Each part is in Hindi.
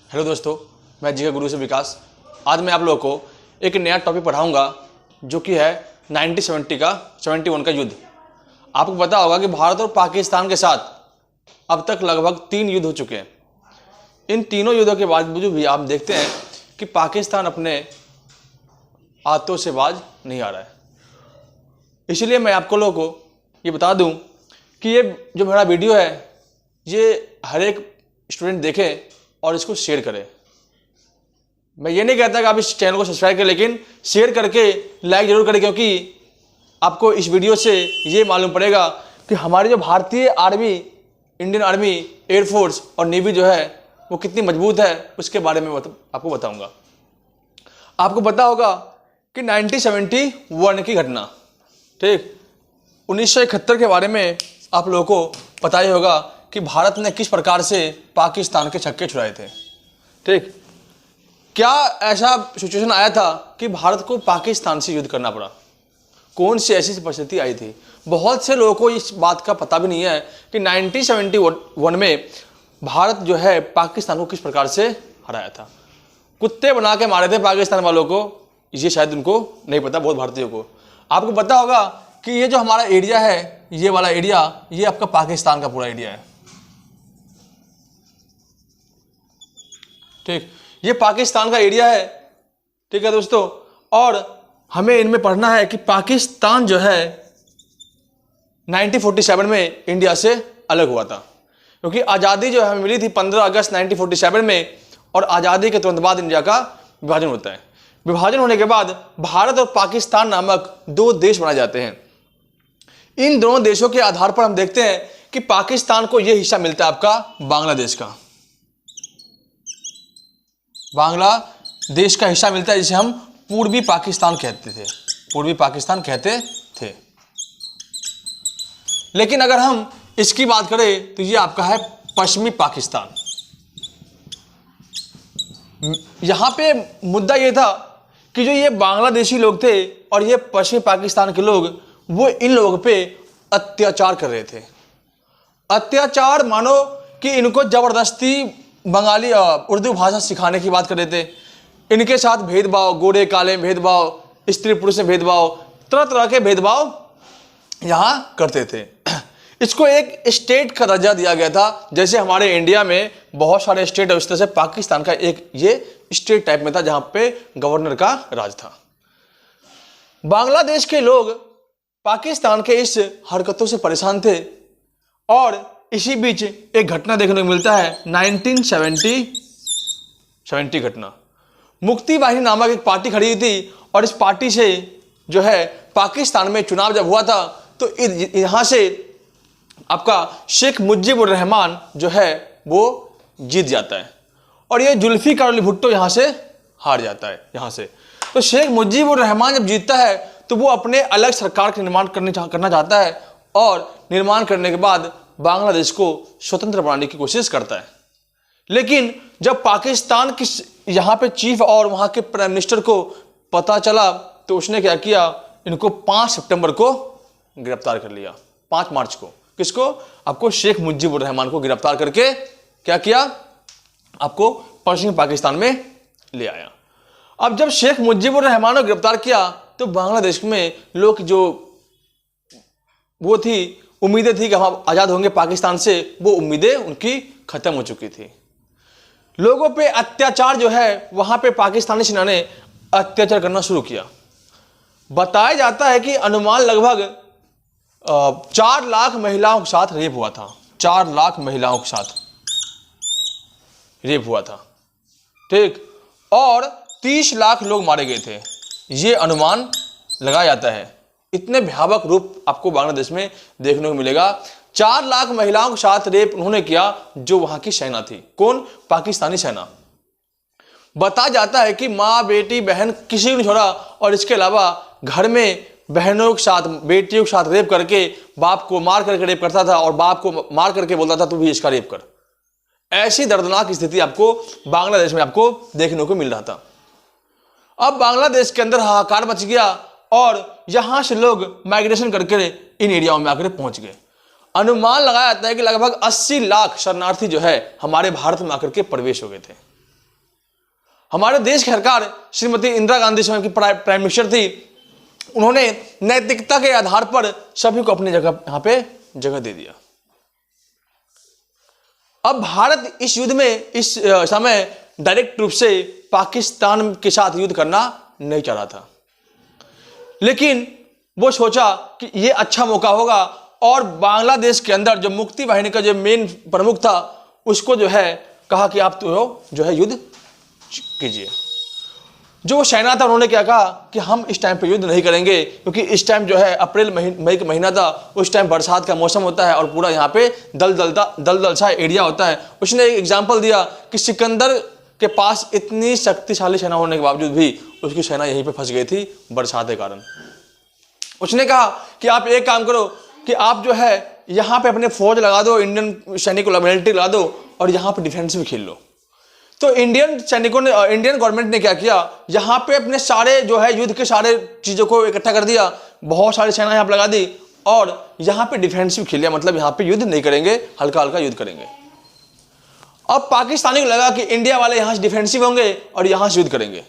हेलो दोस्तों, मैं जी के गुरु से विकास। आज मैं आप लोगों को एक नया टॉपिक पढ़ाऊंगा जो कि है 1971 का युद्ध। आपको पता होगा कि भारत और पाकिस्तान के साथ अब तक लगभग 3 युद्ध हो चुके हैं। इन तीनों युद्धों के बावजूद भी आप देखते हैं कि पाकिस्तान अपने हाथों से बाज नहीं आ रहा है। इसलिए मैं आपको लोगों को ये बता दूं कि ये जो मेरा वीडियो है ये हर एक स्टूडेंट देखे और इसको शेयर करें। मैं ये नहीं कहता कि आप इस चैनल को सब्सक्राइब करें, लेकिन शेयर करके लाइक जरूर करें, क्योंकि आपको इस वीडियो से ये मालूम पड़ेगा कि हमारी जो भारतीय आर्मी, इंडियन आर्मी, एयरफोर्स और नेवी जो है वो कितनी मजबूत है, उसके बारे में आपको बताऊंगा। आपको पता होगा कि 1971 की घटना, ठीक, 1971 के बारे में आप लोगों को पता ही होगा कि भारत ने किस प्रकार से पाकिस्तान के छक्के छुड़ाए थे। ठीक, क्या ऐसा सिचुएशन आया था कि भारत को पाकिस्तान से युद्ध करना पड़ा? कौन सी ऐसी परिस्थिति आई थी? बहुत से लोगों को इस बात का पता भी नहीं है कि 1971 में भारत जो है पाकिस्तान को किस प्रकार से हराया था। कुत्ते बना के मारे थे पाकिस्तान वालों को, ये शायद उनको नहीं पता, बहुत भारतीयों को। आपको पता होगा कि ये जो हमारा एरिया है, ये वाला एरिया, ये आपका पाकिस्तान का पूरा एरिया है। ठीक, ये पाकिस्तान का एरिया है। ठीक है दोस्तों, और हमें इनमें पढ़ना है कि पाकिस्तान जो है 1947 में इंडिया से अलग हुआ था, क्योंकि आज़ादी जो हमें मिली थी 15 अगस्त 1947 में, और आज़ादी के तुरंत बाद इंडिया का विभाजन होता है। विभाजन होने के बाद भारत और पाकिस्तान नामक 2 देश बनाए जाते हैं। इन दोनों देशों के आधार पर हम देखते हैं कि पाकिस्तान को यह हिस्सा मिलता है आपका बांग्लादेश का। बांग्लादेश का हिस्सा मिलता है जिसे हम पूर्वी पाकिस्तान कहते थे, पूर्वी पाकिस्तान कहते थे। लेकिन अगर हम इसकी बात करें तो ये आपका है पश्चिमी पाकिस्तान। यहां पे मुद्दा ये था कि जो ये बांग्लादेशी लोग थे और ये पश्चिमी पाकिस्तान के लोग, वो इन लोगों पे अत्याचार कर रहे थे। अत्याचार मानो कि इनको जबरदस्ती बंगाली उर्दू भाषा सिखाने की बात कर रहे थे। इनके साथ भेदभाव, गोरे काले में भेदभाव, स्त्री पुरुष में भेदभाव, तरह तरह के भेदभाव यहां करते थे। इसको एक स्टेट का दर्जा दिया गया था। जैसे हमारे इंडिया में बहुत सारे स्टेट है, उस तरह से पाकिस्तान का एक ये स्टेट टाइप में था जहां पे गवर्नर का राज था। बांग्लादेश के लोग पाकिस्तान के इस हरकतों से परेशान थे, और इसी बीच एक घटना देखने को मिलता है 1970 घटना। मुक्ति वाहिनी नामक एक पार्टी खड़ी थी, और इस पार्टी से जो है पाकिस्तान में चुनाव जब हुआ था तो यहां से आपका शेख मुजीबुर रहमान जो है वो जीत जाता है, और ये जुल्फिकार अली भुट्टो यहां से हार जाता है। यहां से तो शेख मुजीबुर रहमान जब जीतता है तो वो अपने अलग सरकार का निर्माण करना चाहता है, और निर्माण करने के बाद बांग्लादेश को स्वतंत्र बनाने की कोशिश करता है। लेकिन जब पाकिस्तान की यहाँ पे चीफ और वहाँ के प्राइम मिनिस्टर को पता चला तो उसने क्या किया, इनको 5 सितंबर को गिरफ्तार कर लिया। 5 मार्च को किसको? आपको शेख मुजीबुर रहमान को गिरफ्तार करके क्या किया, आपको पश्चिमी पाकिस्तान में ले आया। अब जब शेख मुजीबुर रहमान को गिरफ्तार किया तो बांग्लादेश में लोग जो वो थी, उम्मीदें थी कि हम आज़ाद होंगे पाकिस्तान से, वो उम्मीदें उनकी खत्म हो चुकी थी। लोगों पे अत्याचार जो है वहां पे पाकिस्तानी सेना ने अत्याचार करना शुरू किया। बताया जाता है कि अनुमान लगभग 4 लाख महिलाओं के साथ रेप हुआ था। 4 लाख महिलाओं के साथ रेप हुआ था। ठीक, और 30 लाख लोग मारे गए थे, ये अनुमान लगाया जाता है। इतने भयावह रूप आपको बांग्लादेश में देखने को मिलेगा। 4 लाख महिलाओं के साथ रेप उन्होंने किया, जो वहां की सेना थी। कौन? पाकिस्तानी सेना। बताया जाता है कि माँ, बेटी, बहन किसी को नहीं छोड़ा, और इसके अलावा घर में बहनों के साथ, बेटियों के साथ रेप करके बाप को मार करके रेप करता था, और बाप को मार करके बोलता था तू भी इसका रेप कर। ऐसी दर्दनाक स्थिति आपको बांग्लादेश में आपको देखने को मिल रहा था। अब बांग्लादेश के अंदर हाहाकार मच गया, और यहां से लोग माइग्रेशन करके इन एरियाओं में आकर पहुंच गए। अनुमान लगाया जाता है कि लगभग 80 लाख शरणार्थी जो है हमारे भारत में आकर के प्रवेश हो गए थे। हमारे देश की सरकार श्रीमती इंदिरा गांधी समय की प्राइम मिनिस्टर थी, उन्होंने नैतिकता के आधार पर सभी को अपनी जगह यहां पे जगह दे दिया। अब भारत इस युद्ध में इस समय डायरेक्ट रूप से पाकिस्तान के साथ युद्ध करना नहीं चाह रहा था, लेकिन वो सोचा कि ये अच्छा मौका होगा और बांग्लादेश के अंदर जो मुक्ति वाहिनी का जो मेन प्रमुख था उसको जो है कहा कि आप तो जो है युद्ध कीजिए। जो वो सेना था उन्होंने क्या कहा कि हम इस टाइम पे युद्ध नहीं करेंगे, क्योंकि इस टाइम जो है अप्रैल मई का महीना था, उस टाइम बरसात का मौसम होता है और पूरा यहाँ पे दलदल सा एरिया होता है। उसने एक एग्जाम्पल दिया कि सिकंदर के पास इतनी शक्तिशाली सेना होने के बावजूद भी उसकी सेना यहीं पे फंस गई थी बरसात के कारण। उसने कहा कि आप एक काम करो कि आप जो है यहाँ पे अपने फौज लगा दो, इंडियन सैनिक को मिलिट्री लगा दो और यहाँ पे डिफेंस भी खेल लो। तो इंडियन सैनिकों ने, इंडियन गवर्नमेंट ने क्या किया, यहाँ पे अपने सारे जो है युद्ध के सारे चीजों को इकट्ठा कर दिया, बहुत सारी सेना यहाँ पे लगा दी और यहाँ पे डिफेंस भी खेल लिया, मतलब यहाँ पे युद्ध नहीं करेंगे, हल्का हल्का युद्ध करेंगे। अब पाकिस्तानी को लगा कि इंडिया वाले यहाँ से डिफेंसिव होंगे और यहाँ से युद्ध करेंगे।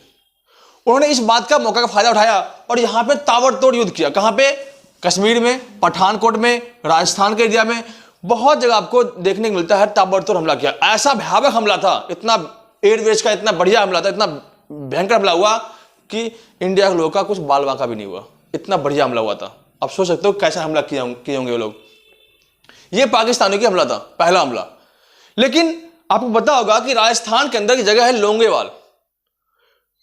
उन्होंने इस बात का मौका का फायदा उठाया और यहाँ पे ताबड़तोड़ युद्ध किया। कहाँ पे? कश्मीर में, पठानकोट में, राजस्थान के एरिया में, बहुत जगह आपको देखने को मिलता है ताबड़तोड़ हमला किया। ऐसा भयावह हमला था, इतना एयरवेज का इतना बढ़िया हमला था, इतना भयंकर हमला हुआ कि इंडिया के लोगों का कुछ बाल बांका भी नहीं हुआ, इतना बढ़िया हमला हुआ था। आप सोच सकते हो कैसा हमला किए होंगे वो लोग। ये पाकिस्तानियों की हमला था, पहला हमला। लेकिन आपको पता होगा कि राजस्थान के अंदर की जगह है लोंगेवाल।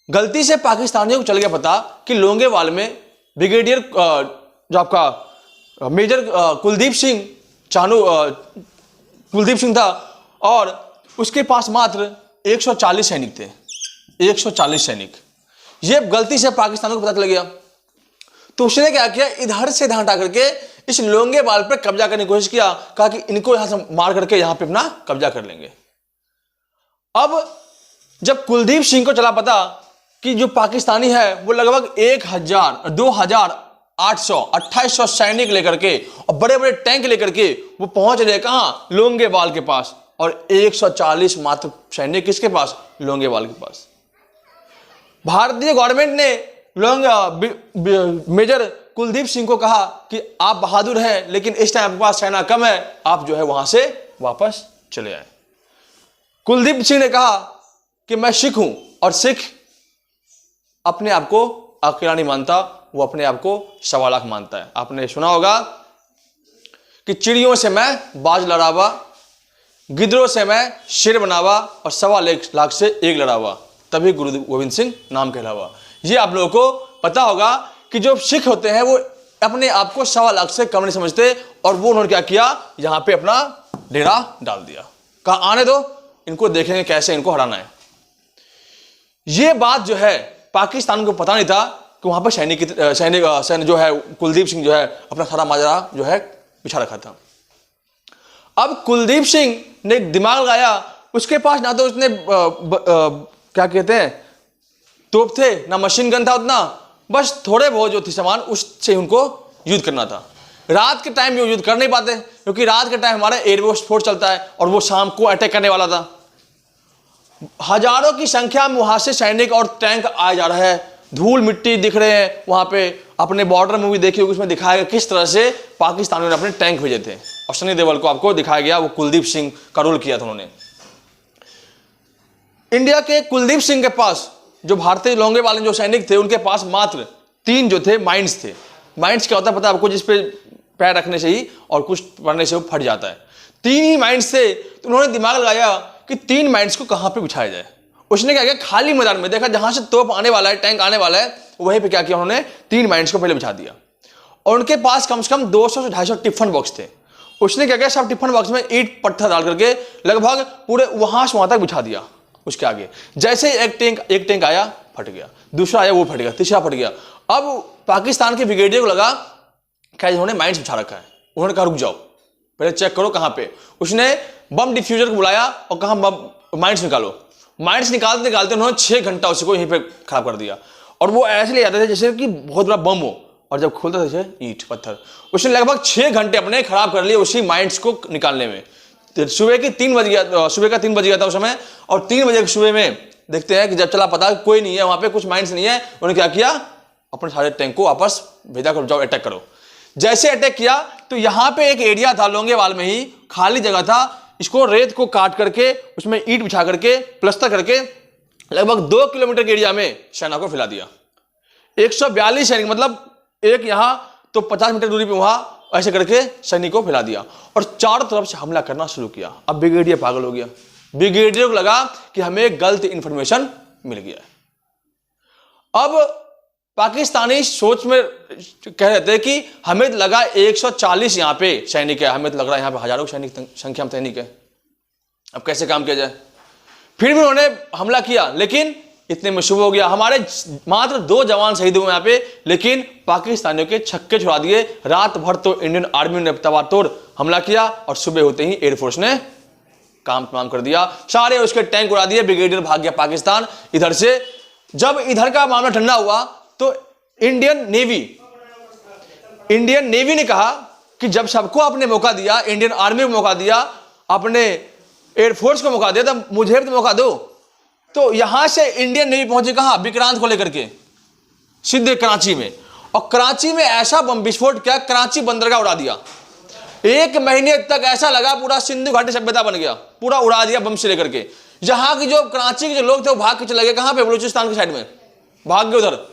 गलती से पाकिस्तानियों को चल गया पता कि लोंगेवाल में ब्रिगेडियर जो आपका मेजर कुलदीप सिंह था और उसके पास मात्र 140 सैनिक थे, 140 सैनिक। ये गलती से पाकिस्तानियों को पता चल गया तो उसने क्या किया, इधर से इधर हटा करके इस लोंगेवाल पर कब्जा करने की कोशिश किया। कहा कि इनको यहां से मार करके यहां पे अपना कब्जा कर लेंगे। अब जब कुलदीप सिंह को चला पता कि जो पाकिस्तानी है वो लगभग 2800 सैनिक लेकर के और बड़े बड़े टैंक लेकर के वो पहुंच रहे कहां, लोंगेवाल के पास, और 140 मात्र सैनिक किसके पास, लोंगेवाल के पास। भारतीय गवर्नमेंट ने मेजर कुलदीप सिंह को कहा कि आप बहादुर हैं लेकिन इस टाइम आपके पास सेना कम है, आप जो है वहां से वापस चले आए। कुलदीप सिंह ने कहा कि मैं सिख हूं और सिख अपने आप को अकेला नहीं मानता, वो अपने आप को 1.25 लाख मानता है। आपने सुना होगा कि चिड़ियों से मैं बाज लड़ावा, गिदड़ों से मैं शेर बनावा और 1.25 लाख से एक लड़ावा, तभी गुरु गोविंद सिंह नाम कहलावा। ये आप लोगों को पता होगा कि जो सिख होते हैं वो अपने आप को 1.25 लाख से कम नहीं समझते और वो उन्होंने क्या किया, यहां पे अपना डेरा डाल दिया। कहा आने दो, इनको देखेंगे कैसे इनको हराना है। ये बात जो है पाकिस्तान को पता नहीं था कि वहां पर सैनिक जो है कुलदीप सिंह जो है अपना सारा माजरा जो है बिछा रखा था। अब कुलदीप सिंह ने दिमाग लगाया, उसके पास ना तो उसने क्या कहते हैं तोप थे, ना मशीन गन था उतना, बस थोड़े बहुत जो थे सामान उससे उनको युद्ध करना था। रात के टाइम युद्ध कर नहीं पाते क्योंकि रात के टाइम हमारा एयरफोर्स फोर्स चलता है और वो शाम को अटैक करने वाला था। हजारों की संख्या में वहां से सैनिक और टैंक आए जा रहे हैं, धूल मिट्टी दिख रहे हैं। वहां पे अपने बॉर्डर मूवी देखी होगी, उसमें दिखाया गया किस तरह से पाकिस्तानियों ने अपने टैंक भेजे थे और सनी देओल को आपको दिखाया गया, वो कुलदीप सिंह का रोल किया था उन्होंने। इंडिया के कुलदीप सिंह के पास जो भारतीय लोंगे वाले जो सैनिक थे उनके पास मात्र 3 जो थे माइंड्स थे। माइंड्स क्या होता है पता है आपको, जिस पे पैर रखने से ही और कुछ पड़ने से वो फट जाता है। 3 ही माइंड्स थे तो उन्होंने दिमाग लगाया कि 3 माइंड्स को कहां पे बिछाया जाए। उसने क्या किया, खाली मैदान में देखा जहां से तोप आने वाला है, टैंक आने वाला है, वहीं पे क्या किया उन्होंने 3 माइंड्स को पहले बिछा दिया। और उनके पास कम से कम 200 से 250 टिफिन बॉक्स थे। उसने क्या किया, सब टिफिन बॉक्स में ईंट पत्थर डाल करके लगभग पूरे वहां से वहां तक बिछा दिया। उसके आगे जैसे ही एक टैंक आया फट गया, दूसरा आया वो फट गया, तीसरा फट गया। अब पाकिस्तान के ब्रिगेडियर को लगा क्या इन्होंने माइंड्स बिछा रखा है। उन्होंने कहा रुक जाओ पहले चेक करो कहां पे। उसने बम डिफ्यूजर को बुलाया और कहा बम माइंड्स निकालो। माइंड्स निकालते निकालते उन्होंने 6 घंटा उसको यहीं पे खराब कर दिया। और वो ऐसे ले जाते थे जैसे कि बहुत बड़ा बम हो, और जब खोलता था जैसे ईंट पत्थर। उसने लगभग 6 घंटे अपने खराब कर लिए उसी माइंड्स को निकालने में। सुबह का 3 बज गया था उस समय, और 3 बजे सुबह में देखते हैं कि जब चला पता कोई नहीं है वहां पे, कुछ माइंड्स नहीं है, उन्होंने क्या किया, अपने सारे टैंक को वापस भेजा कर जाओ अटैक करो। जैसे अटैक किया तो यहां पे एक एरिया था लोंगेवाल में ही, खाली जगह था, इसको रेत को काट करके उसमें ईंट बिछा करके प्लस्तर करके लगभग 2 किलोमीटर के एरिया में सेना को फैला दिया। 142 सैनिक, मतलब एक यहां तो 50 मीटर दूरी पे वहां ऐसे करके सैनिक को फैला दिया और चारों तरफ से हमला करना शुरू किया। अब ब्रिगेडियर पागल हो गया, ब्रिगेडियर को लगा कि हमें गलत इंफॉर्मेशन मिल गया है। अब पाकिस्तानी सोच में कह रहे थे कि हमें लगा 140 यहां पे सैनिक है, हमें तो लग रहा है यहां पे हजारों सैनिक संख्या में सैनिक है, अब कैसे काम किया जाए। फिर भी उन्होंने हमला किया, लेकिन इतने में शुभ हो गया, हमारे मात्र 2 जवान शहीद हुए यहाँ पे, लेकिन पाकिस्तानियों के छक्के छुड़ा दिए। रात भर तो इंडियन आर्मी ने तबातोड़ हमला किया और सुबह होते ही एयरफोर्स ने काम तमाम कर दिया, सारे उसके टैंक उड़ा दिए, ब्रिगेडियर भाग गया पाकिस्तान इधर से। जब इधर का मामला ठंडा हुआ तो इंडियन नेवी ने कहा कि जब सबको आपने मौका दिया, इंडियन आर्मी को मौका दिया, अपने एयरफोर्स को मौका दिया, तब मुझे भी तो मौका दो। तो यहां से इंडियन नेवी पहुंची कहां, विक्रांत को लेकर के सीधे कराची में, और कराची में ऐसा बम विस्फोट किया, कराची बंदरगाह उड़ा दिया। 1 महीने तक ऐसा लगा पूरा सिंधु घाटी सभ्यता बन गया, पूरा उड़ा दिया बम से लेकर के। यहां की जो कराची के जो लोग थे वो भाग के चले गए, कहां पे, बलूचिस्तान की साइड में भाग गए उधर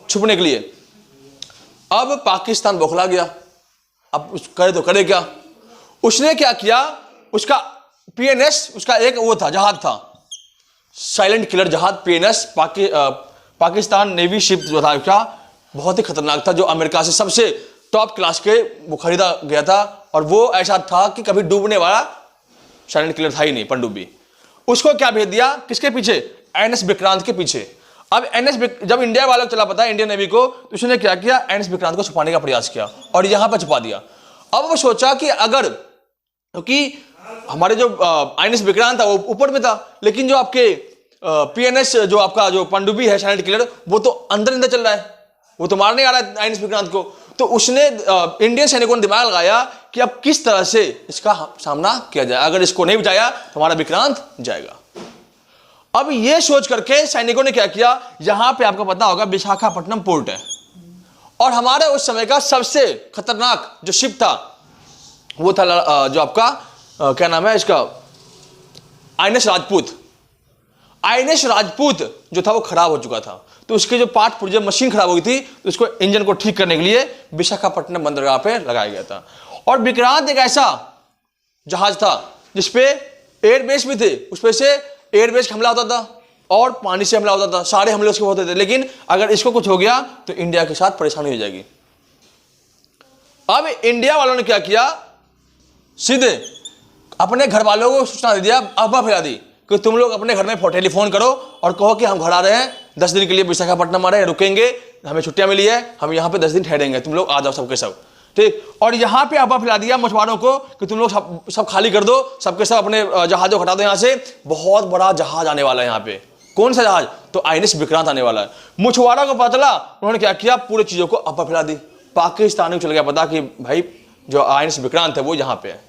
छुपने के लिए। अब पाकिस्तान बौखला गया, अब करे तो करे क्या। उसने क्या किया, उसका पीएनएस, उसका एक वो था, जहाज था, साइलेंट किलर जहाज पीएनएस, पाकिस्तान नेवी शिप जो था क्या, बहुत ही खतरनाक था, जो अमेरिका से सबसे टॉप क्लास के वो खरीदा गया था, और वो ऐसा था कि कभी डूबने वाला साइलेंट किलर था ही नहीं, पनडुब्बी। उसको क्या भेज दिया, किसके पीछे, एनएस विक्रांत के पीछे। अब एनएस जब इंडिया वालों को चला पता इंडियन नेवी को, तो उसने क्या किया, एनएस विक्रांत को छुपाने का प्रयास किया और यहां पर छुपा दिया। अब वो सोचा कि अगर, क्योंकि हमारे जो आईएनएस विक्रांत था वो ऊपर में था, लेकिन जो आपके पीएनएस जो आपका जो पनडुब्बी है साइलेंट किलर, वो तो अंदर चल रहा है, वो तो मार नहीं आ रहा है आईएनएस विक्रांत को। तो उसने इंडियन सैनिकों ने दिमाग लगाया कि अब किस तरह से इसका सामना किया जाए, अगर इसको नहीं बचाया तो हमारा विक्रांत जाएगा। अब ये सोच करके सैनिकों ने क्या किया, यहां पे आपको पता होगा विशाखापट्टनम पोर्ट है, और हमारे उस समय का सबसे खतरनाक जो शिप था वो था जो आपका क्या नाम है इसका, आईएनएस राजपूत। आईएनएस राजपूत जो था वो खराब हो चुका था, तो उसके जो पार्ट पुर्जे मशीन खराब हो गई थी, तो उसको इंजन को ठीक करने के लिए विशाखापट्टनम बंदरगाह पे लगाया गया था। और विक्रांत एक ऐसा जहाज था जिसपे एयरबेस भी थे, उस पे से एयरबेस हमला होता था और पानी से हमला होता था, सारे हमले उसके होते थे। लेकिन अगर इसको कुछ हो गया तो इंडिया के साथ परेशानी हो जाएगी। अब इंडिया वालों ने क्या किया, सीधे अपने घर वालों को सूचना दे दिया, अफवाह फैला दी कि तुम लोग अपने घर में टेलीफोन करो और कहो कि हम घर आ रहे हैं, 10 दिन के लिए विशाखापट्टनम आ रहे हैं, रुकेंगे, हमें छुट्टियां मिली है, हम यहाँ पे 10 दिन ठहरेंगे, तुम लोग आ जाओ सबके सब, ठीक। और यहाँ पे अफवाह फैला दिया मछुआरों को कि तुम लोग सब खाली कर दो, सबके सब अपने जहाजों हटा दो यहाँ से, बहुत बड़ा जहाज आने वाला है यहाँ पे। कौन सा जहाज, तो आईएनएस विक्रांत आने वाला है। मछुआरों को पता चला, उन्होंने क्या किया, पूरी चीजों को अफवाह फैला दी। पाकिस्तानी को चल गया पता कि भाई जो आईएनएस विक्रांत है वो यहाँ पे है।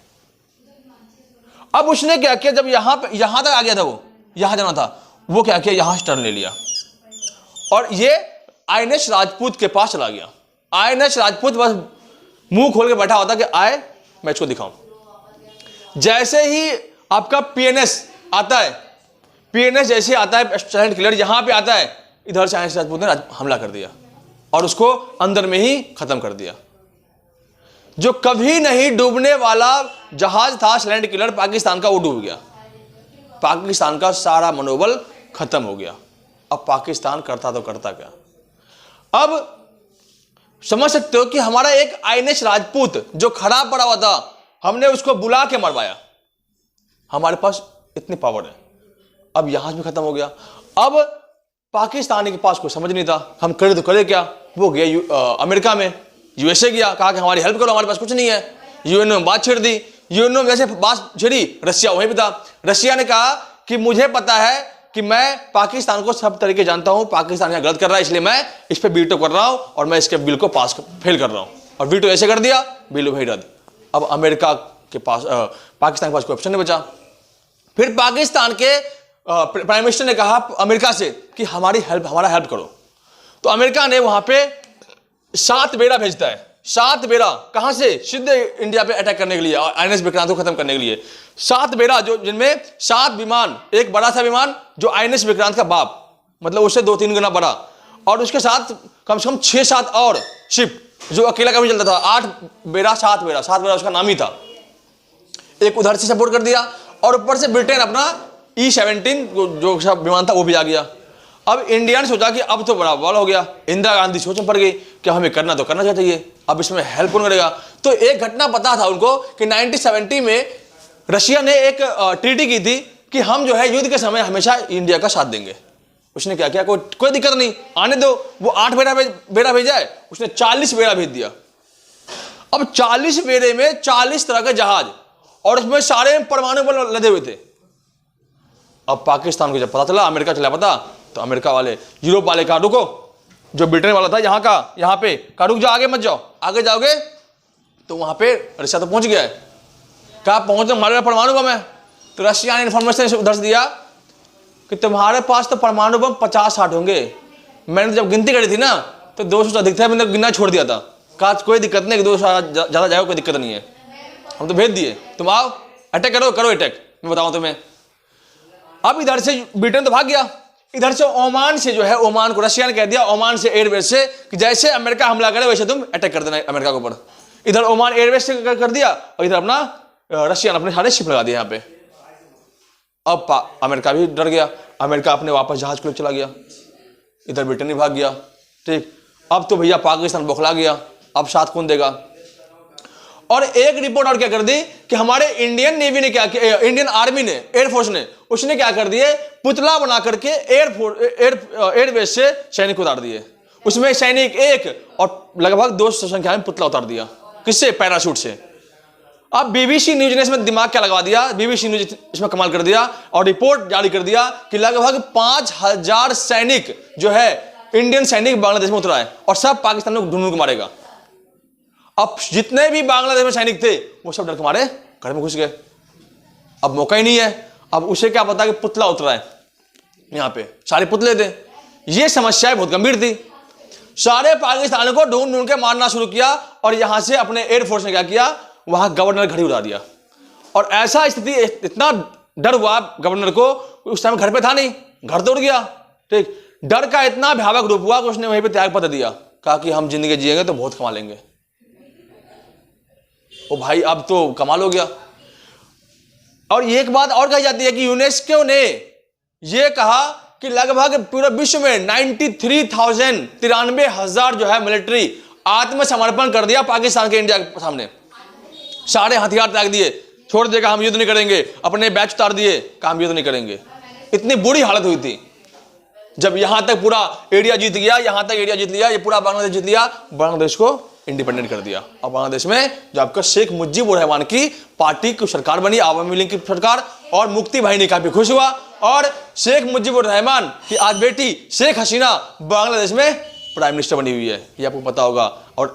अब उसने क्या किया, जब यहां तक आ गया था, वो यहां जाना था, वो क्या किया, यहां से टर्न ले लिया और ये आईएनएस राजपूत के पास चला गया। आईएनएस राजपूत बस मुंह खोल के बैठा होता कि आए मैं इसको दिखाऊं। जैसे ही आपका पीएनएस आता है, पीएनएस जैसे आता है साइलेंट किलर यहां पे आता है, इधर से आईएनएस राजपूत ने हमला कर दिया और उसको अंदर में ही खत्म कर दिया। जो कभी नहीं डूबने वाला जहाज था साइलेंट किलर पाकिस्तान का, वो डूब गया। पाकिस्तान का सारा मनोबल खत्म हो गया। अब पाकिस्तान करता तो करता क्या। अब समझ सकते हो कि हमारा एक आईएनएस राजपूत जो खराब पड़ा हुआ था, हमने उसको बुला के मरवाया। हमारे पास इतनी पावर है। अब जहाज भी खत्म हो गया। अब पाकिस्तानी के पास कोई समझ नहीं था, हम करे तो करे क्या। वो गया अमेरिका में, यूएसए गया, कहा कि हमारी हेल्प करो, हमारे पास कुछ नहीं है। यूएनओ में बात छेड़ दी। यूएनओ में जैसे बात छेड़ी, रशिया वहीं पे था। रशिया ने कहा कि मुझे पता है कि मैं पाकिस्तान को सब तरीके जानता हूं, पाकिस्तान यहाँ गलत कर रहा है, इसलिए मैं इस पर वीटो कर रहा हूं और मैं इसके बिल को फेल कर रहा हूं। और वीटो ऐसे कर दिया, बिल वही रद्द। अब अमेरिका के पास पाकिस्तान के पास कोई ऑप्शन नहीं बचा। फिर पाकिस्तान के प्राइम मिनिस्टर ने कहा अमेरिका से कि हमारा हेल्प करो, तो अमेरिका ने वहां पे 7 बेड़ा भेजता है। 7 बेड़ा कहां से? सीधे इंडिया पे अटैक करने के लिए, आईएनएस विक्रांत को खत्म करने के लिए 7 बेड़ा, जो जिनमें 7 विमान, एक बड़ा सा विमान जो आईएनएस विक्रांत का बाप, मतलब उससे 2-3 गुना बड़ा, और उसके साथ कम से कम 6-7 और शिप जो अकेला कभी चलता था। 8 बेड़ा 7 बेड़ा, 7 बेड़ा उसका नाम ही था। एक उधर से सपोर्ट कर दिया, और ऊपर से ब्रिटेन अपना E-17 जो सब विमान था वो भी आ गया। अब इंडिया ने सोचा कि अब तो बड़ा बवाल हो गया। इंदिरा गांधी सोच में पड़ गई कि हमें करना तो करना चाहिए, अब इसमें हेल्प कौन करेगा। तो एक घटना पता था उनको कि 1970 में रशिया ने एक ट्रीटी की थी कि हम जो है युद्ध के समय हमेशा इंडिया का साथ देंगे। उसने क्या किया, कोई दिक्कत नहीं, आने दो। वो 8 बेड़ा भेजा है, उसने 40 बेड़ा भेज दिया। अब 40 बेड़े में 40 तरह के जहाज, और उसमें सारे परमाणु बम लदे हुए थे। अब पाकिस्तान को जब पता चला, अमेरिका चला पता, तो अमेरिका वाले, यूरोप वाले कहा रुको, जो ब्रिटेन वाला था यहाँ पे कहा रुक जाओ, आगे मत जाओ, आगे जाओगे तो वहां पे रशिया तो पहुंच गया है, कहा पहुंच तो हमारे परमाणु बम है। तो रशिया ने इन्फॉर्मेशन उधर से दिया कि तुम्हारे पास तो परमाणु बम 50-60 होंगे। मैंने जब गिनती करी थी ना तो 200 से अधिक था, मैंने गिनना छोड़ दिया था। कहा कोई दिक्कत नहीं, 200 ज्यादा जाएगा, कोई दिक्कत नहीं है, हम तो भेज दिए, तुम आओ अटैक करो अटैक, मैं बताऊं तुम्हें। अब इधर से ब्रिटेन तो भाग गया, इधर से ओमान से जो है, ओमान को रशिया ने कह दिया, ओमान से एयरबेस से कि जैसे अमेरिका हमला करे वैसे तुम अटैक कर देना अमेरिका के ऊपर। इधर ओमान एयरबेस से कर दिया, और इधर अपना रशिया ने अपने सारे शिप लगा दिए यहाँ पे। अब अमेरिका भी डर गया, अमेरिका अपने वापस जहाज को चला गया, इधर ब्रिटेन भी भाग गया। ठीक, अब तो भैया पाकिस्तान बौखला गया, अब साथ कौन देगा। और एक रिपोर्ट और क्या कर दी कि हमारे इंडियन नेवी ने क्या किया, इंडियन आर्मी ने, एयरफोर्स ने, उसने क्या कर दिए, पुतला बना करके एयरबेस से सैनिक उतार दिए। उसमें सैनिक एक और लगभग 200 संख्या में पुतला उतार दिया, किससे? पैराशूट से। अब बीबीसी न्यूज ने इसमें दिमाग क्या लगा दिया, बीबीसी न्यूज इसमें कमाल कर दिया और रिपोर्ट जारी कर दिया कि लगभग 5000 सैनिक जो है, इंडियन सैनिक बांग्लादेश में उतरा है, और सब पाकिस्तान में ढूंढ को मारेगा। अब जितने भी बांग्लादेश में सैनिक थे वो सब डर के मारे घर में घुस गए, अब मौका ही नहीं है। अब उसे क्या पता कि पुतला उतरा है, यहाँ पे सारे पुतले थे। ये समस्या बहुत गंभीर थी, सारे पाकिस्तानियों को ढूंढ ढूंढ के मारना शुरू किया, और यहां से अपने एयरफोर्स ने क्या किया, वहां गवर्नर घड़ी उड़ा दिया। और ऐसा स्थिति, इतना डर हुआ गवर्नर को, उस टाइम घर पे था नहीं, घर तोड़ गया। ठीक, डर का इतना भयावह रूप हुआ कि उसने वहीं पे त्याग पत्र दिया, कहा कि हम जिंदगी जिएंगे तो बहुत कमा लेंगे। ओ भाई, अब तो कमाल हो गया। और एक बात और कही जाती है कि यूनेस्को ने यह कहा कि लगभग पूरे विश्व में 93,000 जो है मिलिट्री आत्मसमर्पण कर दिया पाकिस्तान के, इंडिया के सामने सारे हथियार त्याग दिए, छोड़ देगा, हम युद्ध नहीं करेंगे, अपने बैच उतार दिए, काम युद्ध नहीं करेंगे। इतनी बुरी हालत हुई थी, जब यहां तक पूरा एरिया जीत गया, यहां तक एरिया जीत लिया, ये पूरा बांग्लादेश जीत लिया, बांग्लादेश को इंडिपेंडेंट कर दिया। और बांग्लादेश में जो आपका शेख मुजीबुर रहमान की पार्टी की सरकार बनी, आवामी लीग की सरकार, और मुफ्ती भाई ने काफी खुश हुआ, और शेख मुजीबुर रहमान की आज बेटी शेख हसीना बांग्लादेश में प्राइम मिनिस्टर बनी हुई है, ये आपको पता होगा। और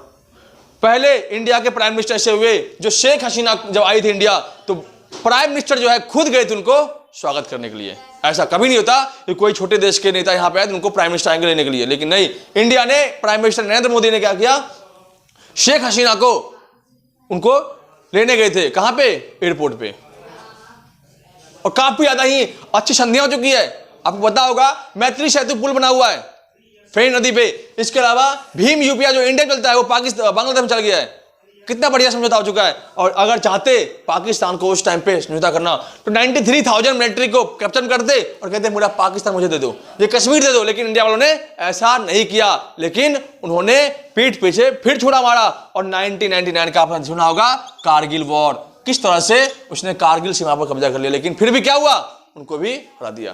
पहले इंडिया के प्राइम मिनिस्टर ऐसे हुए, जो शेख हसीना जब आई थी इंडिया, तो प्राइम मिनिस्टर जो है खुद गए थे उनको स्वागत करने के लिए। ऐसा कभी नहीं होता कि कोई छोटे देश के नेता यहां पे आए तो उनको प्राइम मिनिस्टर आएंगे लेने के लिए, लेकिन नहीं, इंडिया ने, प्राइम मिनिस्टर नरेंद्र मोदी ने क्या किया, शेख हसीना को उनको लेने गए थे, कहां पे? एयरपोर्ट पे। और काफी ज्यादा ही अच्छी संधियां हो चुकी है, आपको पता होगा मैत्री सेतु पुल बना हुआ है फेनी नदी पे। इसके अलावा भीम यूपीआई जो इंडिया चलता है वो पाकिस्तान, बांग्लादेश में चल गया है। कितना बढ़िया समझौता हो चुका है। और अगर चाहते पाकिस्तान को उस टाइम पे समझौता करना तो 93,000 मिलिट्री को कैप्चर करते और कहते पूरा पाकिस्तान मुझे दे दो, ये कश्मीर दे दो, लेकिन इंडिया वालों ने ऐसा नहीं किया। लेकिन उन्होंने पीठ पीछे फिर छुरा मारा, और 1999 का आपने सुना होगा कारगिल वॉर, किस तरह से उसने कारगिल सीमा पर कब्जा कर लिया, लेकिन फिर भी क्या हुआ, उनको भी हरा दिया।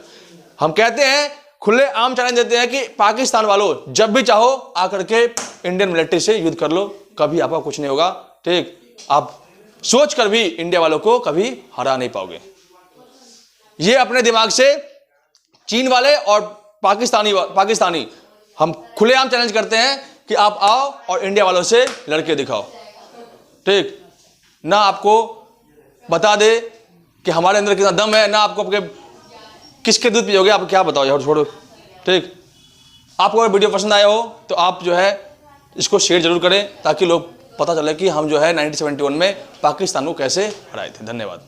हम कहते हैं, खुले आम चैलेंज देते हैं कि पाकिस्तान वालों जब भी चाहो आकर के इंडियन मिलिट्री से युद्ध कर लो, कभी आपका कुछ नहीं होगा। ठीक, आप सोच कर भी इंडिया वालों को कभी हरा नहीं पाओगे। ये अपने दिमाग से चीन वाले और पाकिस्तानी हम खुलेआम चैलेंज करते हैं कि आप आओ और इंडिया वालों से लड़के दिखाओ। ठीक, ना आपको बता दे कि हमारे अंदर कितना दम है, ना आपको आपके किसके दूध पियोगे आप, क्या बताओ यार, छोड़ो। ठीक, आपको अगर वीडियो पसंद आया हो तो आप जो है इसको शेयर जरूर करें, ताकि लोग पता चले कि हम जो है 1971 में पाकिस्तान को कैसे हराए थे। धन्यवाद।